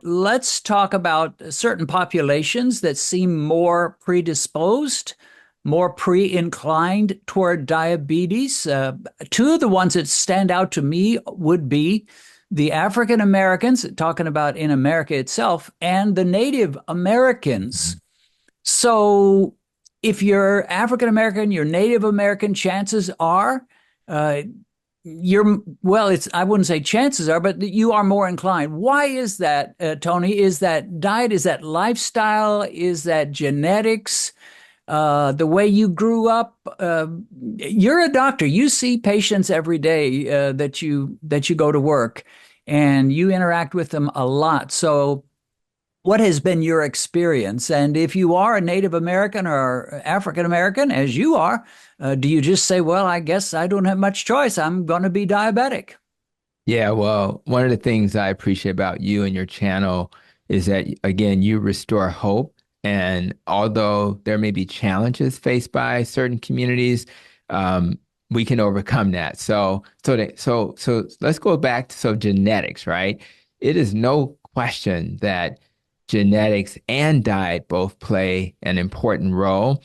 let's talk about certain populations that seem more predisposed, more pre-inclined toward diabetes. Two of the ones that stand out to me would be the African Americans, talking about in America itself, and the Native Americans. So if you're African American, you're Native American, chances are uh, it's I wouldn't say chances are, but you are more inclined. Why is that, Tony? Is that diet? Is that lifestyle? Is that genetics? The way you grew up? You're a doctor. You see patients every day that you go to work, and you interact with them a lot. So what has been your experience? And if you are a Native American or African American, as you are, do you just say, well, I guess I don't have much choice. I'm going to be diabetic? Yeah, well, one of the things I appreciate about you and your channel is that, again, you restore hope. And although there may be challenges faced by certain communities, um, we can overcome that. So let's go back to genetics, right? It is no question that genetics and diet both play an important role.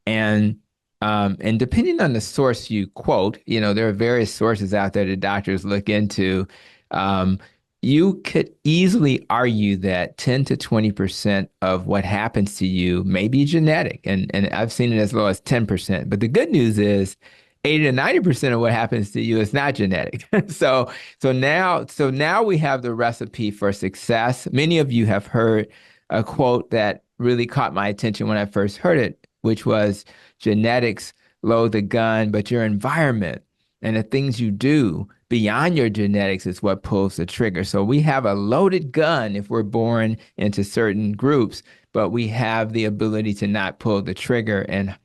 And depending on the source you quote, there are various sources out there that doctors look into. Um, you could easily argue that 10 to 20% of what happens to you may be genetic. And I've seen it as low as 10%. But the good news is 80 to 90% of what happens to you is not genetic. So now we have the recipe for success. Many of you have heard a quote that really caught my attention when I first heard it, which was genetics load the gun, but your environment and the things you do beyond your genetics is what pulls the trigger. So we have a loaded gun if we're born into certain groups, but we have the ability to not pull the trigger and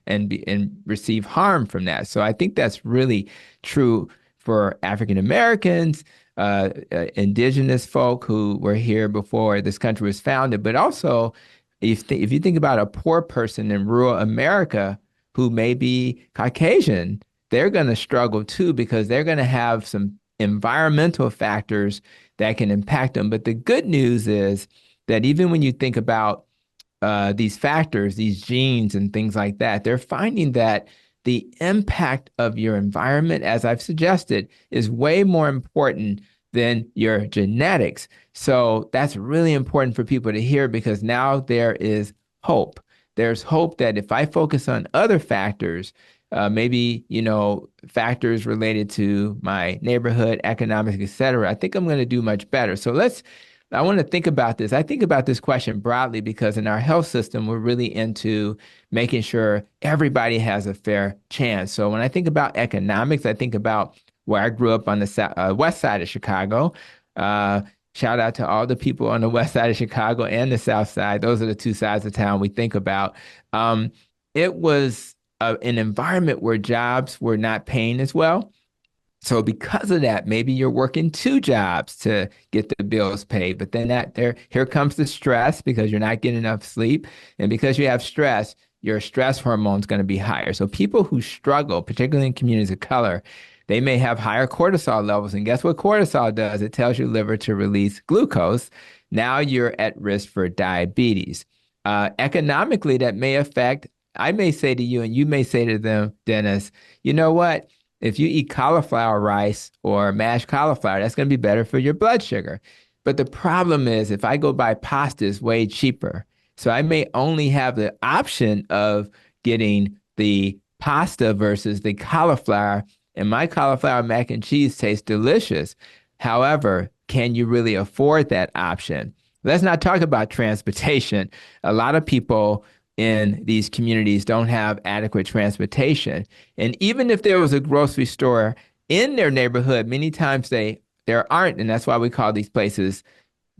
receive harm from that. So I think that's really true for African Americans, indigenous folk who were here before this country was founded, but also if you think about a poor person in rural America who may be Caucasian, they're going to struggle too because they're going to have some environmental factors that can impact them. But the good news is that even when you think about these factors, these genes and things like that, they're finding that the impact of your environment, as I've suggested, is way more important than your genetics. So that's really important for people to hear because now there is hope. There's hope that if I focus on other factors, maybe, factors related to my neighborhood, economics, et cetera, I think I'm going to do much better. I want to think about this. I think about this question broadly because in our health system, we're really into making sure everybody has a fair chance. So when I think about economics, I think about where I grew up on the west side of Chicago. Uh, Shout out to all the people on the west side of Chicago and the south side. Those are the two sides of town we think about. It was an environment where jobs were not paying as well. So because of that, maybe you're working two jobs to get the bills paid, but then here comes the stress because you're not getting enough sleep. And because you have stress, your stress hormone is going to be higher. So people who struggle, particularly in communities of color, they may have higher cortisol levels. And guess what cortisol does? It tells your liver to release glucose. Now you're at risk for diabetes. Economically, that may affect, I may say to you, and you may say to them, Dennis, you know what? If you eat cauliflower rice or mashed cauliflower, that's going to be better for your blood sugar. But the problem is, if I go buy pasta, it's way cheaper. So I may only have the option of getting the pasta versus the cauliflower. And my cauliflower mac and cheese tastes delicious. However, can you really afford that option? Let's not talk about transportation. A lot of people in these communities don't have adequate transportation. And even if there was a grocery store in their neighborhood, many times there aren't. And that's why we call these places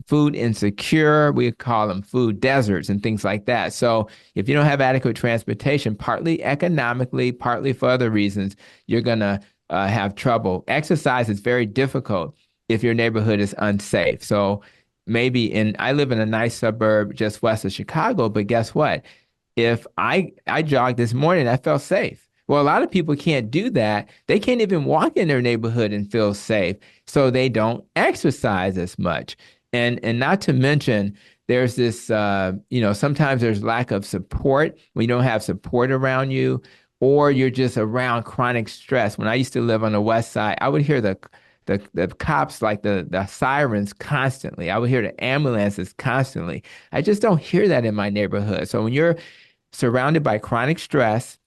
food insecure. We call them food deserts and things like that. So if you don't have adequate transportation, partly economically, partly for other reasons, you're going to have trouble. Exercise is very difficult if your neighborhood is unsafe. So I live in a nice suburb just west of Chicago, but guess what? If I jogged this morning, I felt safe. Well, a lot of people can't do that. They can't even walk in their neighborhood and feel safe. So they don't exercise as much. And not to mention, there's this, sometimes there's lack of support when you don't have support around you, or you're just around chronic stress. When I used to live on the West Side, I would hear the cops, like the sirens constantly. I would hear the ambulances constantly. I just don't hear that in my neighborhood. So when you're surrounded by chronic stress,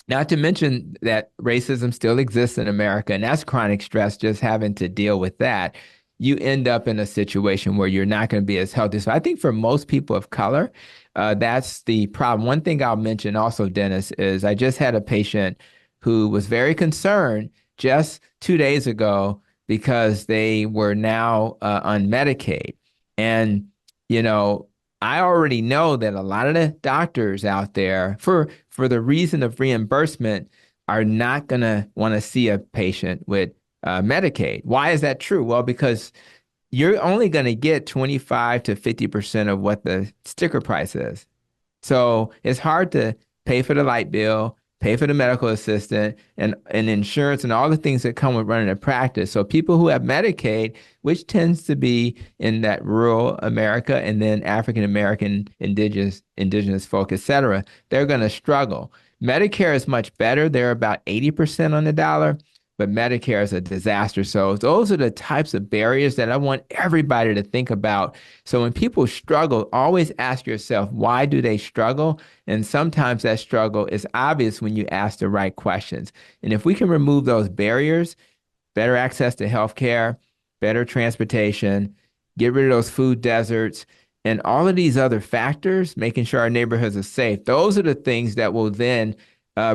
not to mention that racism still exists in America, and that's chronic stress, just having to deal with that. You end up in a situation where you're not going to be as healthy. So I think for most people of color, that's the problem. One thing I'll mention also, Dennis, is I just had a patient who was very concerned just 2 days ago because they were now on Medicaid. And, you know, I already know that a lot of the doctors out there, for the reason of reimbursement, are not going to want to see a patient with Medicaid. Why is that true? Well, because you're only going to get 25 to 50% of what the sticker price is. So it's hard to pay for the light bill, pay for the medical assistant, and insurance and all the things that come with running a practice. So people who have Medicaid, which tends to be in that rural America and then African American, indigenous folk, et cetera, they're going to struggle. Medicare is much better. They're about 80% on the dollar, but Medicare is a disaster. So those are the types of barriers that I want everybody to think about. So when people struggle, always ask yourself, why do they struggle? And sometimes that struggle is obvious when you ask the right questions. And if we can remove those barriers, better access to healthcare, better transportation, get rid of those food deserts, and all of these other factors, making sure our neighborhoods are safe, those are the things that will then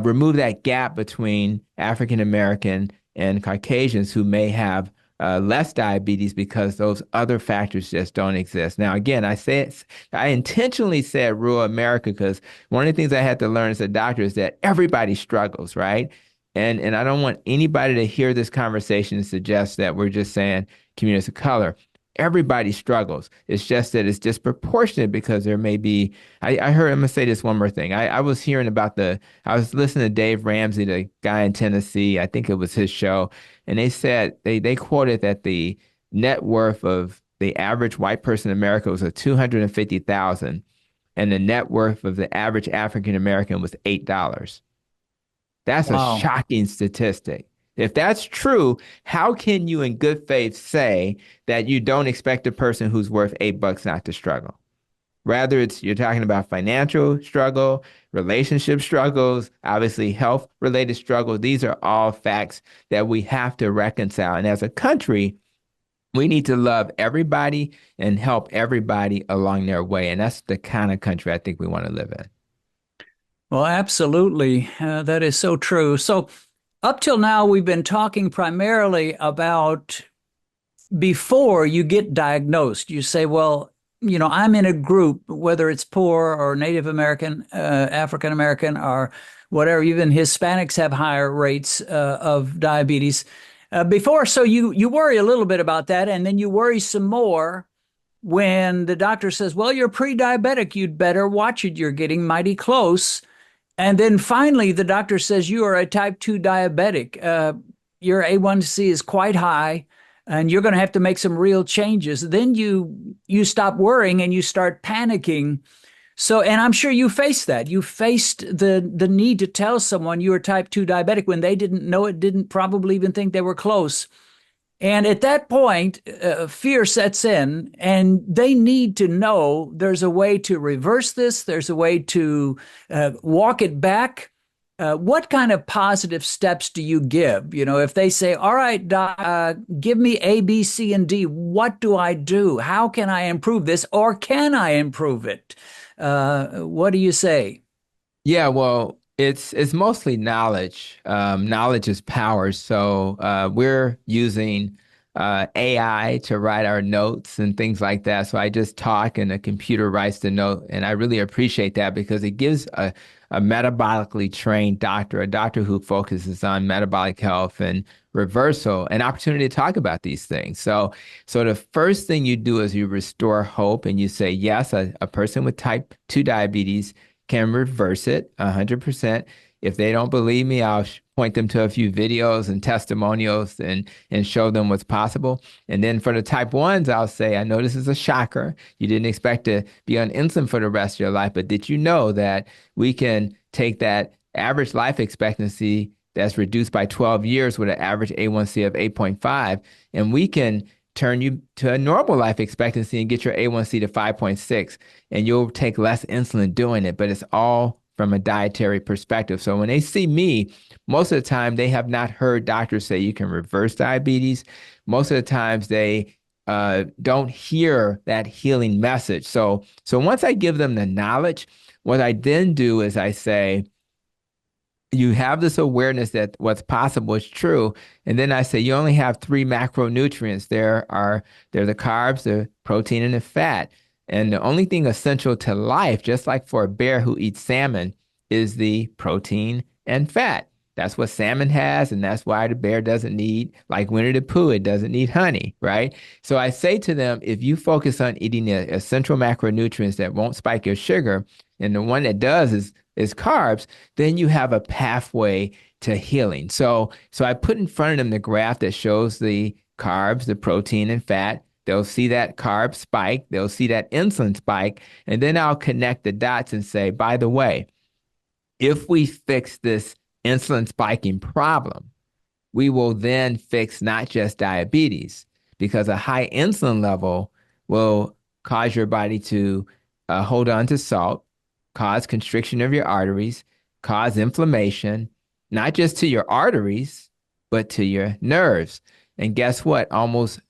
remove that gap between African American and Caucasians who may have less diabetes because those other factors just don't exist. Now, again, I intentionally said rural America because one of the things I had to learn as a doctor is that everybody struggles, right? And I don't want anybody to hear this conversation and suggest that we're just saying communities of color. Everybody struggles. It's just that it's disproportionate because there may be. I'm going to say this one more thing. I was hearing about I was listening to Dave Ramsey, the guy in Tennessee. I think it was his show. And they said, they quoted that the net worth of the average white person in America was 250,000, and the net worth of the average African American was $8. That's a Wow. shocking statistic. If that's true, how can you in good faith say that you don't expect a person who's worth $8 not to struggle? Rather, you're talking about financial struggle, relationship struggles, obviously health related struggles. These are all facts that we have to reconcile. And as a country, we need to love everybody and help everybody along their way. And that's the kind of country I think we want to live in. Well, absolutely. That is so true. So, up till now, we've been talking primarily about before you get diagnosed. You say, well, I'm in a group, whether it's poor or Native American, African American, or whatever, even Hispanics have higher rates of diabetes before. So you worry a little bit about that. And then you worry some more when the doctor says, well, you're pre-diabetic. You'd better watch it. You're getting mighty close. And then finally, the doctor says you are a type 2 diabetic. Your A1C is quite high, and you're going to have to make some real changes. Then you stop worrying and you start panicking. So, and I'm sure you faced that. You faced the need to tell someone you were type 2 diabetic when they didn't know it, didn't probably even think they were close. And at that point, fear sets in, and they need to know there's a way to reverse this. There's a way to walk it back. What kind of positive steps do you give? If they say, all right, doc, give me A, B, C, and D, what do I do? How can I improve this, or can I improve it? What do you say? Yeah, well, it's mostly knowledge. Knowledge is power. So we're using AI to write our notes and things like that. So I just talk and the computer writes the note. And I really appreciate that because it gives a metabolically trained doctor, a doctor who focuses on metabolic health and reversal, an opportunity to talk about these things. So the first thing you do is you restore hope and you say, yes, a person with type 2 diabetes can reverse it 100%. If they don't believe me, I'll point them to a few videos and testimonials and show them what's possible. And then for the type ones, I'll say, I know this is a shocker. You didn't expect to be on insulin for the rest of your life, but did you know that we can take that average life expectancy that's reduced by 12 years with an average A1C of 8.5, and we can turn you to a normal life expectancy and get your A1C to 5.6, and you'll take less insulin doing it, but it's all from a dietary perspective. So when they see me, most of the time they have not heard doctors say you can reverse diabetes. Most of the times they don't hear that healing message. So once I give them the knowledge, what I then do is I say, you have this awareness that what's possible is true. And then I say, you only have three macronutrients. They're the carbs, the protein, and the fat. And the only thing essential to life, just like for a bear who eats salmon, is the protein and fat. That's what salmon has, and that's why the bear doesn't need, like Winnie the Pooh, it doesn't need honey, right? So I say to them, if you focus on eating the essential macronutrients that won't spike your sugar, and the one that does is carbs, then you have a pathway to healing. So I put in front of them the graph that shows the carbs, the protein, and fat. They'll see that carb spike, they'll see that insulin spike, and then I'll connect the dots and say, by the way, if we fix this insulin spiking problem, we will then fix not just diabetes, because a high insulin level will cause your body to hold on to salt, cause constriction of your arteries, cause inflammation, not just to your arteries, but to your nerves. And guess what? Almost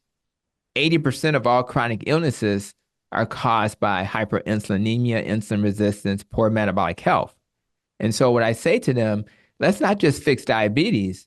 80% of all chronic illnesses are caused by hyperinsulinemia, insulin resistance, poor metabolic health. And so what I say to them, let's not just fix diabetes,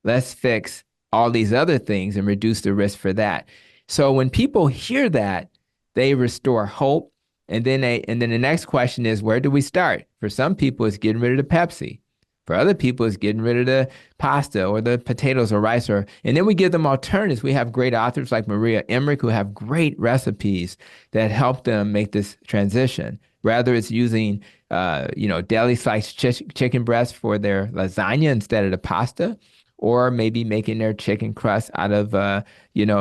let's fix all these other things and reduce the risk for that. So when people hear that, they restore hope. And then the next question is, where do we start? For some people, it's getting rid of the Pepsi. For other people, it's getting rid of the pasta or the potatoes or rice. And then we give them alternatives. We have great authors like Maria Emmerich who have great recipes that help them make this transition. Rather, it's using, deli sliced chicken breast for their lasagna instead of the pasta, or maybe making their chicken crust out of,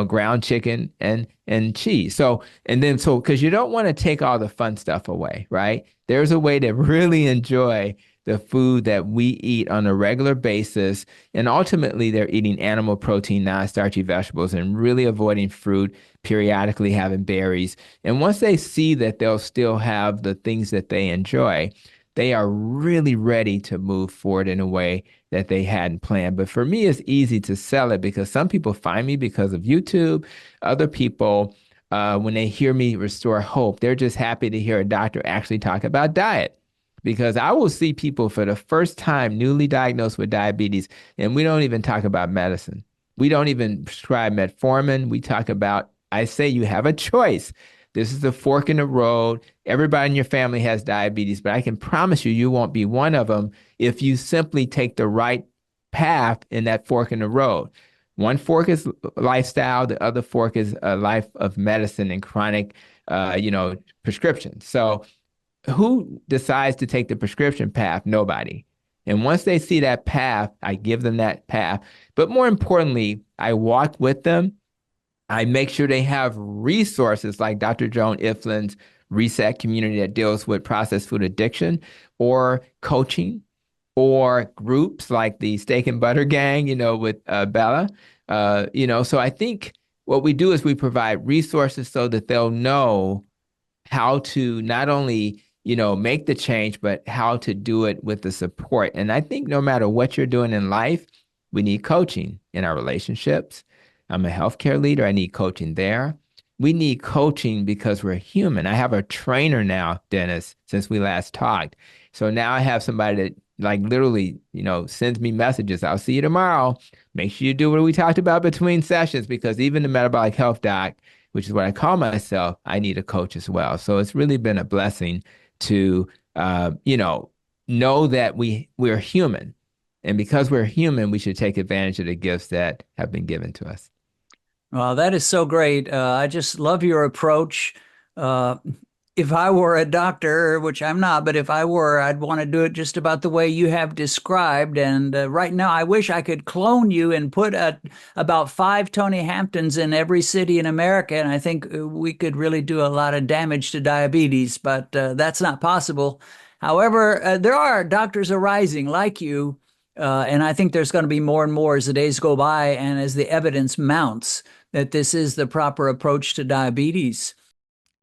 ground chicken and cheese. Because you don't want to take all the fun stuff away, right? There's a way to really enjoy the food that we eat on a regular basis. And ultimately, they're eating animal protein, non-starchy vegetables, and really avoiding fruit, periodically having berries. And once they see that they'll still have the things that they enjoy, they are really ready to move forward in a way that they hadn't planned. But for me, it's easy to sell it because some people find me because of YouTube. Other people, when they hear me restore hope, they're just happy to hear a doctor actually talk about diet. Because I will see people for the first time newly diagnosed with diabetes, and we don't even talk about medicine. We don't even prescribe metformin. We talk about, I say you have a choice. This is the fork in the road. Everybody in your family has diabetes, but I can promise you, you won't be one of them if you simply take the right path in that fork in the road. One fork is lifestyle. The other fork is a life of medicine and chronic, prescriptions. So who decides to take the prescription path? Nobody. And once they see that path, I give them that path. But more importantly, I walk with them. I make sure they have resources like Dr. Joan Iflin's Reset community that deals with processed food addiction, or coaching, or groups like the Steak and Butter Gang, with Bella. So I think what we do is we provide resources so that they'll know how to not only make the change, but how to do it with the support. And I think no matter what you're doing in life, we need coaching in our relationships. I'm a healthcare leader. I need coaching there. We need coaching because we're human. I have a trainer now, Dennis, since we last talked. So now I have somebody that literally, sends me messages. I'll see you tomorrow. Make sure you do what we talked about between sessions, because even the metabolic health doc, which is what I call myself, I need a coach as well. So it's really been a blessing to, know that we're human. And because we're human, we should take advantage of the gifts that have been given to us. Well, that is so great. I just love your approach. If I were a doctor, which I'm not, but if I were, I'd want to do it just about the way you have described. And right now, I wish I could clone you and put about 5 Tony Hamptons in every city in America. And I think we could really do a lot of damage to diabetes, but that's not possible. However, there are doctors arising like you. And I think there's going to be more and more as the days go by and as the evidence mounts that this is the proper approach to diabetes.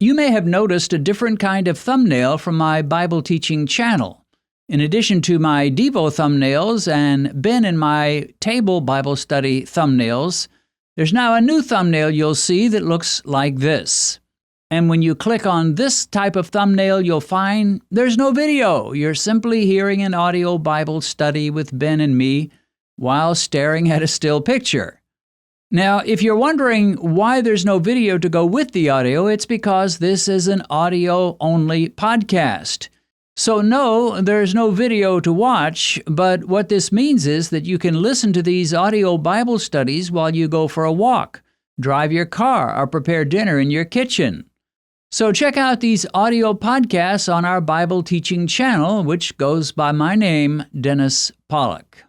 You may have noticed a different kind of thumbnail from my Bible teaching channel. In addition to my Devo thumbnails and Ben and my table Bible study thumbnails, there's now a new thumbnail you'll see that looks like this. And when you click on this type of thumbnail, you'll find there's no video. You're simply hearing an audio Bible study with Ben and me while staring at a still picture. Now, if you're wondering why there's no video to go with the audio, it's because this is an audio-only podcast. So no, there's no video to watch, but what this means is that you can listen to these audio Bible studies while you go for a walk, drive your car, or prepare dinner in your kitchen. So check out these audio podcasts on our Bible teaching channel, which goes by my name, Dennis Pollock.